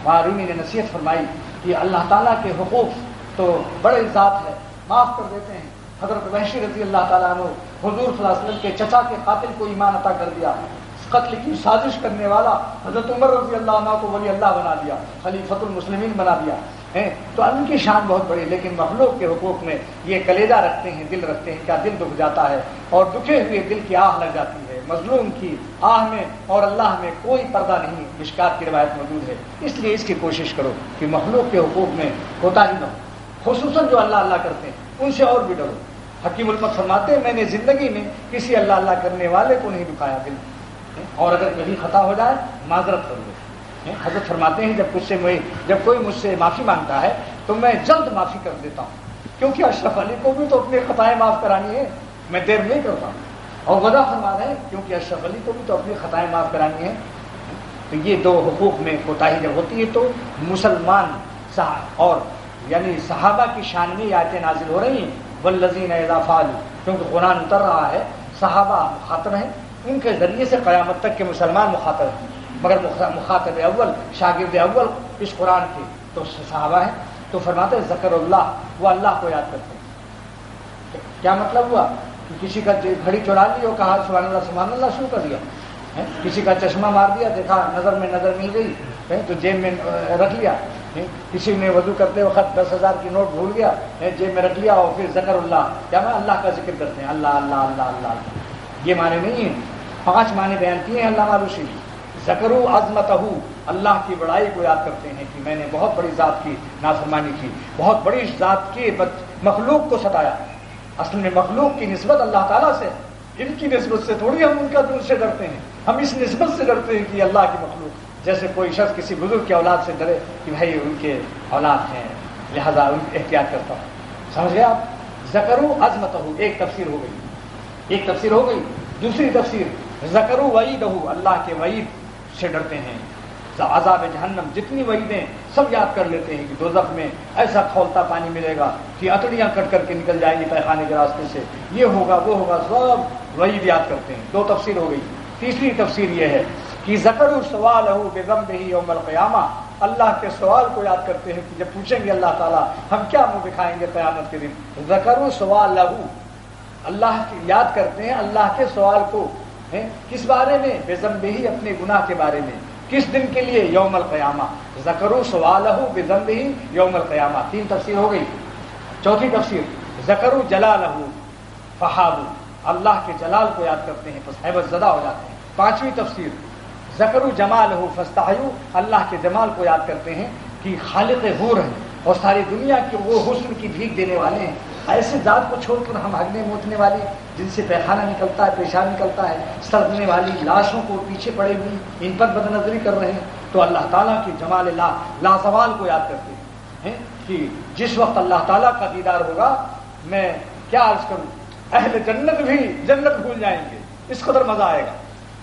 وہاں رومی نے نصیحت فرمائی کہ اللہ تعالیٰ کے حقوق تو بڑے ذات ہے، معاف کر دیتے ہیں۔ حضرت وحشی رضی اللہ تعالیٰ عنہ حضور صلی اللہ علیہ وسلم کے چچا کے قاتل کو ایمان عطا کر دیا، قتل کی سازش کرنے والا حضرت عمر رضی اللہ عنہ کو ولی اللہ بنا دیا، خلیفۃ المسلمین بنا دیا ہے۔ تو ان کی شان بہت بڑی، لیکن مخلوق کے حقوق میں یہ کلیجہ رکھتے ہیں، دل رکھتے ہیں، کیا دل دکھ جاتا ہے اور دکھے ہوئے دل کی آہ لگ جاتی ہے۔ مظلوم کی آہ میں اور اللہ میں کوئی پردہ نہیں، مشکات کی روایت موجود ہے۔ اس لیے اس کی کوشش کرو کہ مخلوق کے حقوق میں کوتاہی نہ ہو، خصوصاً جو اللہ اللہ کرتے ہیں ان سے اور بھی ڈرو۔ حکیم المت فرماتے ہیں میں نے زندگی میں کسی اللہ اللہ کرنے والے کو نہیں دکھایا دل، اور اگر کبھی خطا ہو جائے معذرت کر لو۔ حضرت فرماتے ہیں جب کوئی مجھ سے معافی مانگتا ہے تو میں جلد معافی کر دیتا ہوں، کیونکہ اشرف علی کو بھی تو اپنی خطائیں معاف کرانی ہے، میں دیر نہیں کرتا ہوں۔ اور وضع فرما رہے ہیں کیونکہ اشرف علی کو بھی تو اپنی خطائیں معاف کرانی ہیں۔ تو یہ دو حقوق میں کوتاہی جب ہوتی ہے تو مسلمان اور یعنی صحابہ کی شان میں یہ آیتیں نازل ہو رہی ہیں، والذین اذا فعلوا، کیونکہ قرآن اتر رہا ہے، صحابہ مخاطب ہیں، ان کے ذریعے سے قیامت تک کے مسلمان مخاطب ہیں، مگر مخاطب اول شاگرد اول اس قرآن کے تو صحابہ ہیں۔ تو فرماتے ہیں ذکر اللہ، وہ اللہ کو یاد کرتے ہیں۔ کیا مطلب ہوا کہ کسی کا گھڑی چورا لی اور کہا سبحان اللہ شروع کر دیا، کسی کا چشمہ مار دیا، دیکھا نظر میں نظر مل گئی تو جیب میں رکھ لیا، کسی نے وضو کرتے وقت 10,000 کی نوٹ بھول گیا جیب میں رکھ لیا، اور پھر ذکر اللہ، کیا میں اللہ کا ذکر کرتے ہیں، اللہ اللہ اللہ اللہ، یہ معنی نہیں ہے۔ 5 معنی بیان کیے ہیں علامہ آلوسی نے۔ ذکروا عظمتہ، اللہ کی بڑائی کو یاد کرتے ہیں کہ میں نے بہت بڑی ذات کی نافرمانی کی، بہت بڑی ذات کی مخلوق کو ستایا۔ اصل میں مخلوق کی نسبت اللہ تعالیٰ سے، ان کی نسبت سے تھوڑی ہم ان سے ڈرتے ہیں، ہم اس نسبت سے ڈرتے ہیں کہ اللہ کی مخلوق، جیسے کوئی شخص کسی بزرگ کی اولاد سے ڈرے کہ بھائی ان کے اولاد ہیں لہذا ان کی احتیاط کرتا ہوں۔ سمجھ گئے آپ؟ ذکروا عظمتہ ایک تفسیر ہو گئی، دوسری تفسیر ذکروا وعیدہ، اللہ کے وعید سے ڈرتے ہیں، عذاب جہنم، جتنی وعیدیں سب یاد کر لیتے ہیں کہ دوزخ میں ایسا کھولتا پانی ملے گا کہ اتڑیاں کٹ کر کے نکل جائیں گی پیخانے کے راستے سے، یہ ہوگا وہ ہوگا، سب وعید یاد کرتے ہیں۔ 2 تفسیر ہو گئی۔ تیسری تفسیر یہ ہے کہ ذکروا سوالہ بذنبہ یوم القیامہ، اللہ کے سوال کو یاد کرتے ہیں کہ جب پوچھیں گے اللہ تعالیٰ ہم کیا منہ دکھائیں گے قیامت کے دن، ذکروا سوالہ، اللہ کی یاد کرتے ہیں اللہ کے سوال کو، کس بارے میں، بذنبہ، اپنے گناہ کے بارے میں، کس دن کے لیے، یوم القیامہ، ذکروا سوالہ بذنبہ یوم القیامہ۔ 3 تفسیر ہو گئی۔ چوتھی تفسیر ذکروا جلالہ فحابوا، اللہ کے جلال کو یاد کرتے ہیں پس ہیبت زدہ ہو جاتے ہیں۔ 5ویں تفسیر ذکروا جمالہ فاستحیوا، اللہ کے جمال کو یاد کرتے ہیں کہ خالق حور ہیں اور ساری دنیا کے وہ حسن کی بھیک دینے والے ہیں، ایسے ذات کو چھوڑ کر ہم ہگنے موتنے والی، جن سے پیخانہ نکلتا ہے، پیشاب نکلتا ہے، سردنے والی لاشوں کو پیچھے پڑے ہوئی ان پر بد نظری کر رہے ہیں، تو اللہ تعالیٰ کی جمال لازوال کو یاد کرتے ہیں کہ جس وقت اللہ تعالیٰ کا دیدار ہوگا، میں کیا عرض کروں، اہل جنت بھی جنت بھول جائیں گے، اس قدر مزہ آئے گا۔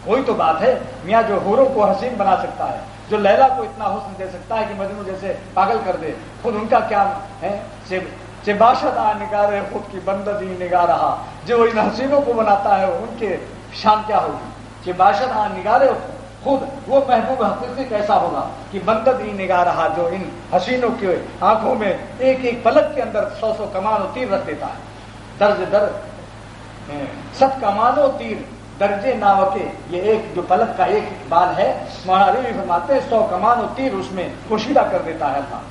کوئی تو بات ہے میاں جو حوروں کو حسین بنا سکتا ہے، جو لیلا کو اتنا حسن دے سکتا ہے کہ مجنوں جیسے پاگل کر دے، خود ان کا کیا ہے، چے باشد نگار خود کی بندگی نگاہ رہا، جو ان حسینوں کو بناتا ہے ان کے شان کیا ہوگی، چے باشد نگار خود وہ محبوب حقیقی کیسا ہوگا کہ بندگی نگاہ رہا، جو ان حسینوں کے آنکھوں میں ایک ایک پلک کے اندر 100 کمان و تیر رکھ دیتا ہے، درج در 100 کمان و تیر درجے ناوکے، یہ ایک جو پلک کا ایک بال ہے، مولانا رومی فرماتے ہیں 100 کمان و تیر اس میں پوشیدہ کر دیتا ہے اللہ،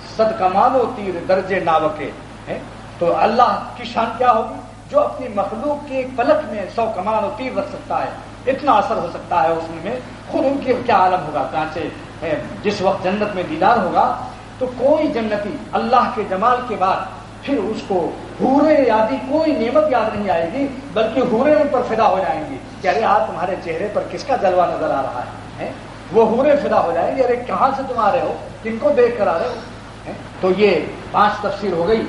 100 کمان و تیر درجے ناوکے۔ تو اللہ کی شان کیا ہوگی جو اپنی مخلوق کے ایک پلک میں 100 کمان و تیر رکھ سکتا ہے، اتنا اثر ہو سکتا ہے اس میں، خود ان کے کیا عالم ہوگا۔ چانچہ جس وقت جنت میں دیدار ہوگا تو کوئی جنتی اللہ کے جمال کے بعد پھر اس کو حوریں یادی کوئی نعمت یاد نہیں آئے گی، بلکہ حوریں ان پر فدا ہو جائیں گی کہ ارے آج تمہارے چہرے پر کس کا جلوہ نظر آ رہا ہے، وہ حوریں فدا ہو جائیں گی، ارے کہاں سے تم آ رہے ہو، کن کو دیکھ کر آ رہے ہو۔ تو یہ 5 تفسیر ہو گئی۔